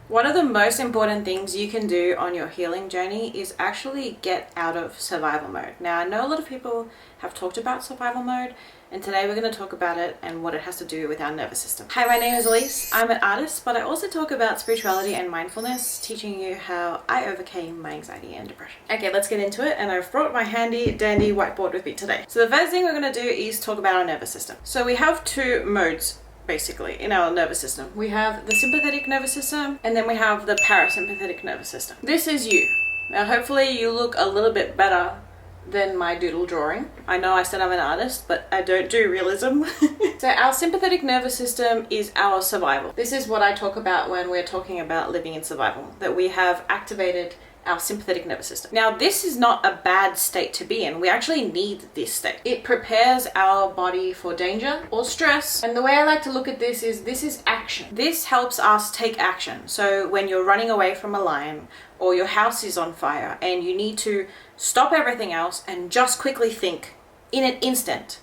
One of the most important things you can do on your healing journey is actually get out of survival mode. Now, I know a lot of people have talked about survival mode, and today we're going to talk about it and what it has to do with our nervous system. Hi, my name is Elise. I'm an artist, but I also talk about spirituality and mindfulness, teaching you how I overcame my anxiety and depression. Okay, let's get into it, and I've brought my handy dandy whiteboard with me today. So the first thing we're going to do is talk about our nervous system. So we have two modes basically in our nervous system. We have the sympathetic nervous system, and then we have the parasympathetic nervous system. This is you. Now hopefully you look a little bit better than my doodle drawing. I know I said I'm an artist, but I don't do realism. So our sympathetic nervous system is our survival. This is what I talk about when we're talking about living in survival, that we have activated our sympathetic nervous system. Now, this is not a bad state to be in. We actually need this state. It prepares our body for danger or stress. And the way I like to look at this is action. This helps us take action. So when you're running away from a lion, or your house is on fire and you need to stop everything else and just quickly think in an instant,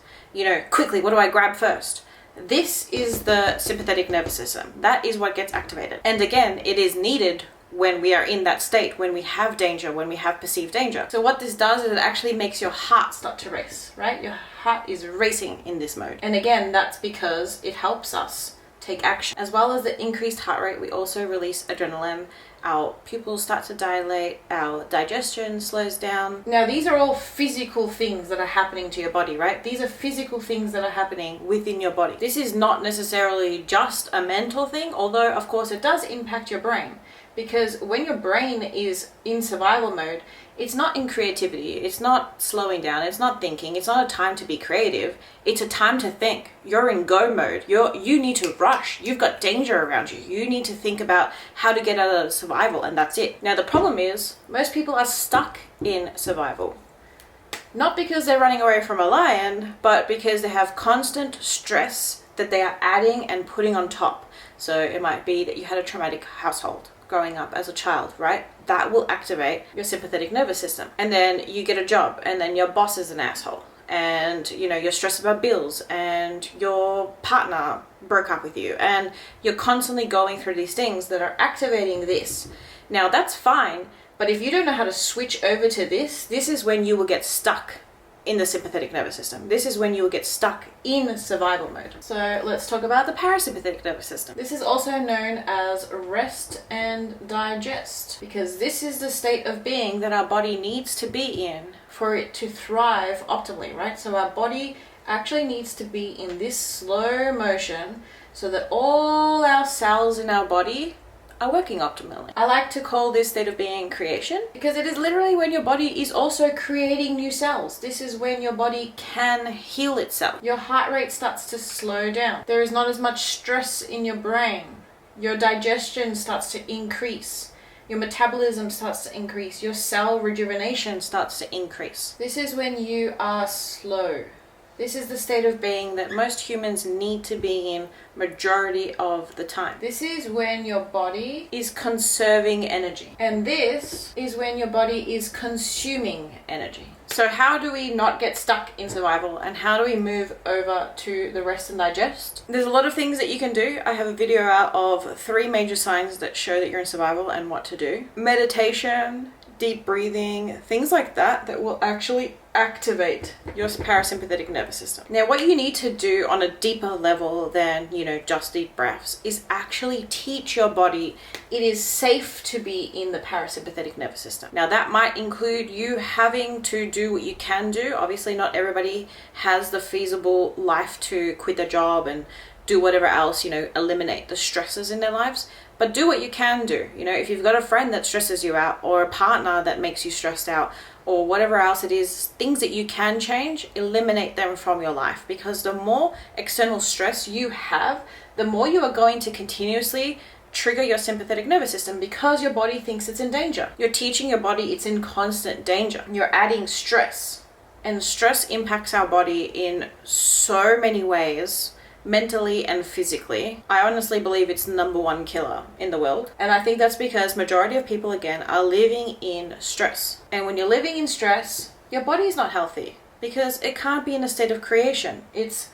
quickly, what do I grab first? This is the sympathetic nervous system. That is what gets activated. And again, it is needed when we are in that state, when we have danger, when we have perceived danger. So what this does is it actually makes your heart start to race, right? Your heart is racing in this mode. And again, that's because it helps us take action. As well as the increased heart rate, we also release adrenaline. Our pupils start to dilate, our digestion slows down. Now, these are all physical things that are happening to your body, right? These are physical things that are happening within your body. This is not necessarily just a mental thing, although of course it does impact your brain. Because when your brain is in survival mode, it's not in creativity, it's not slowing down, it's not thinking, it's not a time to be creative, it's a time to think. You're in go mode. You need to rush. You've got danger around you. You need to think about how to get out of survival, and that's it. Now the problem is, most people are stuck in survival. Not because they're running away from a lion, but because they have constant stress that they are adding and putting on top. So it might be that you had a traumatic household growing up as a child, right? That will activate your sympathetic nervous system. And then you get a job, and then your boss is an asshole, and you're stressed about bills, and your partner broke up with you, and you're constantly going through these things that are activating this. Now that's fine, but if you don't know how to switch over to this is when you will get stuck in the sympathetic nervous system. This is when you will get stuck in survival mode. So let's talk about the parasympathetic nervous system. This is also known as rest and digest, because this is the state of being that our body needs to be in for it to thrive optimally, right? So our body actually needs to be in this slow motion so that all our cells in our body are working optimally. I like to call this state of being creation, because it is literally when your body is also creating new cells. This is when your body can heal itself. Your heart rate starts to slow down. There is not as much stress in your brain. Your digestion starts to increase. Your metabolism starts to increase. Your cell rejuvenation starts to increase. This is when you are slow. This is the state of being that most humans need to be in majority of the time. This is when your body is conserving energy. And this is when your body is consuming energy. So how do we not get stuck in survival, and how do we move over to the rest and digest? There's a lot of things that you can do. I have a video out of 3 major signs that show that you're in survival and what to do. Meditation, deep breathing, things like that will actually activate your parasympathetic nervous system. Now, what you need to do on a deeper level than, just deep breaths is actually teach your body it is safe to be in the parasympathetic nervous system. Now, that might include you having to do what you can do. Obviously, not everybody has the feasible life to quit their job and do whatever else, eliminate the stresses in their lives. But do what you can do. If you've got a friend that stresses you out, or a partner that makes you stressed out, or whatever else it is, things that you can change, eliminate them from your life. Because the more external stress you have, the more you are going to continuously trigger your sympathetic nervous system, because your body thinks it's in danger. You're teaching your body it's in constant danger. You're adding stress. And stress impacts our body in so many ways, mentally and physically. I honestly believe it's the #1 killer in the world. And I think that's because majority of people, again, are living in stress. And when you're living in stress, your body is not healthy, because it can't be in a state of creation. It's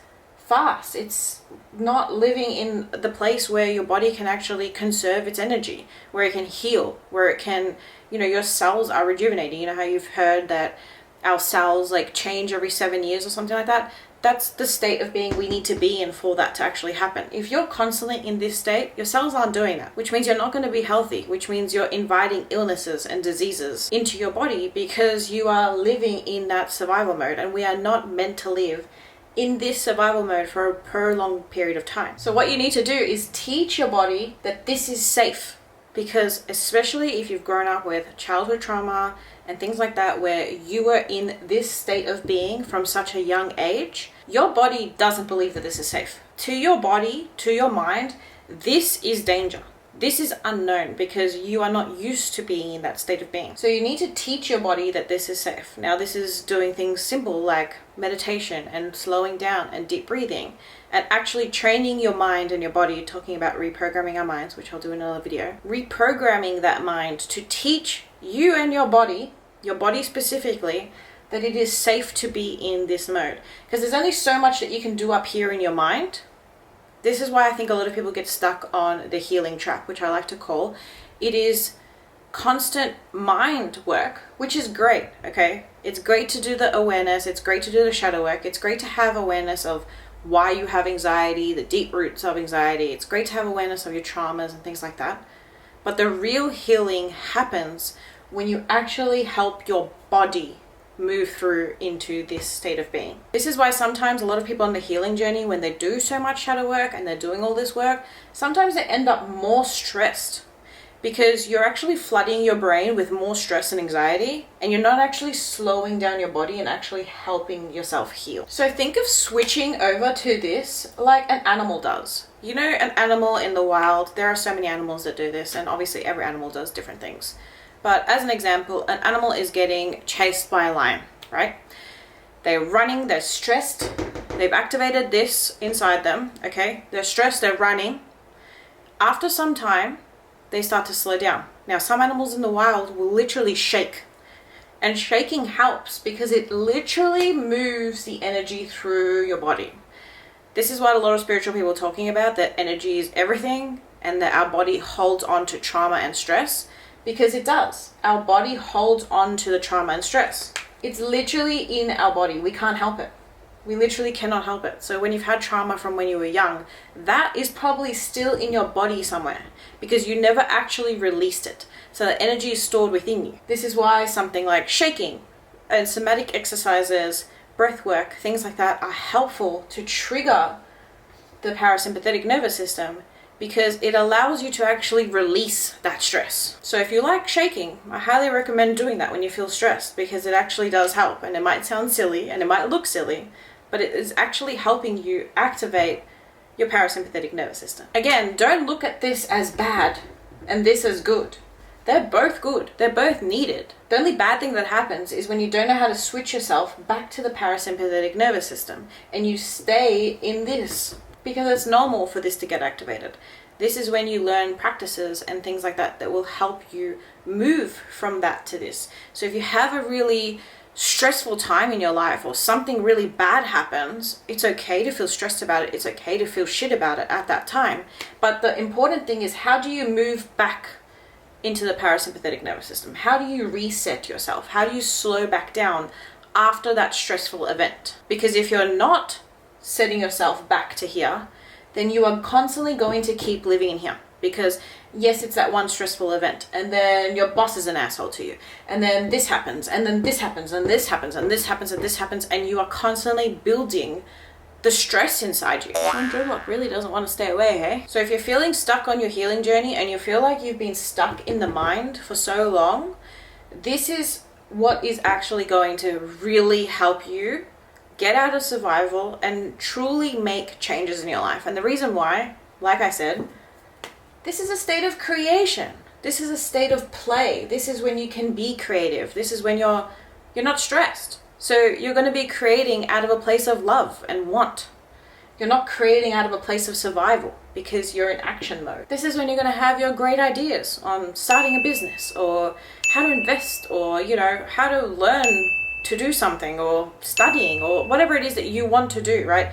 fast. It's not living in the place where your body can actually conserve its energy, where it can heal, where it can, you know, your cells are rejuvenating. You know how you've heard that our cells like change every 7 years or something like that? That's the state of being we need to be in for that to actually happen. If you're constantly in this state, your cells aren't doing that, which means you're not going to be healthy, which means you're inviting illnesses and diseases into your body because you are living in that survival mode, and we are not meant to live in this survival mode for a prolonged period of time. So what you need to do is teach your body that this is safe, because especially if you've grown up with childhood trauma and things like that, where you were in this state of being from such a young age, your body doesn't believe that this is safe. To your body, to your mind, this is danger. This is unknown because you are not used to being in that state of being. So you need to teach your body that this is safe. Now this is doing things simple like meditation and slowing down and deep breathing and actually training your mind and your body, talking about reprogramming our minds, which I'll do in another video. Reprogramming that mind to teach you and your body specifically, that it is safe to be in this mode. Because there's only so much that you can do up here in your mind. This is why I think a lot of people get stuck on the healing trap, which I like to call. It is constant mind work, which is great, okay? It's great to do the awareness, it's great to do the shadow work, it's great to have awareness of why you have anxiety, the deep roots of anxiety. It's great to have awareness of your traumas and things like that. But the real healing happens when you actually help your body move through into this state of being. This is why sometimes a lot of people on the healing journey, when they do so much shadow work and they're doing all this work, sometimes they end up more stressed, because you're actually flooding your brain with more stress and anxiety, and you're not actually slowing down your body and actually helping yourself heal. So think of switching over to this like an animal does. You know, an animal in the wild, there are so many animals that do this, and obviously every animal does different things. But as an example, an animal is getting chased by a lion, right? They're running, they're stressed, they've activated this inside them, okay? They're stressed, they're running. After some time, they start to slow down. Now, some animals in the wild will literally shake. And shaking helps because it literally moves the energy through your body. This is what a lot of spiritual people are talking about, that energy is everything and that our body holds on to trauma and stress. Because it does. Our body holds on to the trauma and stress. It's literally in our body. We can't help it. We literally cannot help it. So when you've had trauma from when you were young, that is probably still in your body somewhere because you never actually released it. So the energy is stored within you. This is why something like shaking and somatic exercises, breath work, things like that are helpful to trigger the parasympathetic nervous system, because it allows you to actually release that stress. So if you like shaking, I highly recommend doing that when you feel stressed, because it actually does help. And it might sound silly and it might look silly, but it is actually helping you activate your parasympathetic nervous system. Again, don't look at this as bad and this as good. They're both good. They're both needed. The only bad thing that happens is when you don't know how to switch yourself back to the parasympathetic nervous system and you stay in this, because it's normal for this to get activated. This is when you learn practices and things like that that will help you move from that to this. So if you have a really stressful time in your life or something really bad happens, it's okay to feel stressed about it. It's okay to feel shit about it at that time. But the important thing is, how do you move back into the parasympathetic nervous system? How do you reset yourself? How do you slow back down after that stressful event? Because if you're not setting yourself back to here, then you are constantly going to keep living in here. Because yes, it's that one stressful event, and then your boss is an asshole to you, and then this happens, and then this happens, and this happens, and this happens, and this happens, and you are constantly building the stress inside you. One dreadlock really doesn't want to stay away, hey? So if you're feeling stuck on your healing journey and you feel like you've been stuck in the mind for so long, this is what is actually going to really help you get out of survival and truly make changes in your life. And the reason why, like I said, this is a state of creation. This is a state of play. This is when you can be creative. This is when you're not stressed. So you're going to be creating out of a place of love and want. You're not creating out of a place of survival because you're in action mode. This is when you're going to have your great ideas on starting a business, or how to invest, or, you know, how to learn to do something, or studying, or whatever it is that you want to do, right?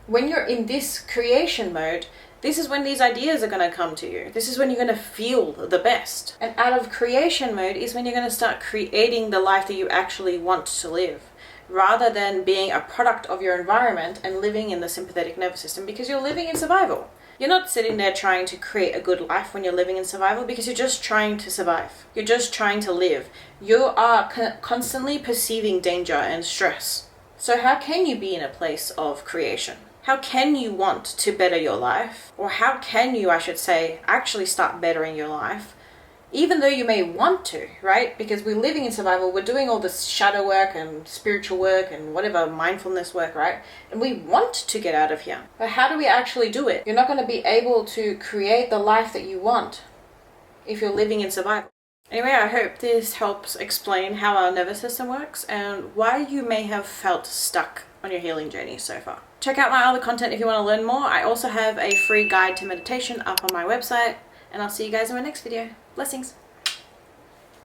When you're in this creation mode, this is when these ideas are going to come to you. This is when you're going to feel the best. And out of creation mode is when you're going to start creating the life that you actually want to live, rather than being a product of your environment and living in the sympathetic nervous system because you're living in survival. You're not sitting there trying to create a good life when you're living in survival because you're just trying to survive. You're just trying to live. You are constantly perceiving danger and stress. So how can you be in a place of creation? How can you want to better your life? Or how can you, I should say, actually start bettering your life? Even though you may want to, right? Because we're living in survival, we're doing all this shadow work and spiritual work and whatever mindfulness work, right? And we want to get out of here. But how do we actually do it? You're not going to be able to create the life that you want if you're living in survival. Anyway, I hope this helps explain how our nervous system works and why you may have felt stuck on your healing journey so far. Check out my other content if you want to learn more. I also have a free guide to meditation up on my website, and I'll see you guys in my next video. Blessings.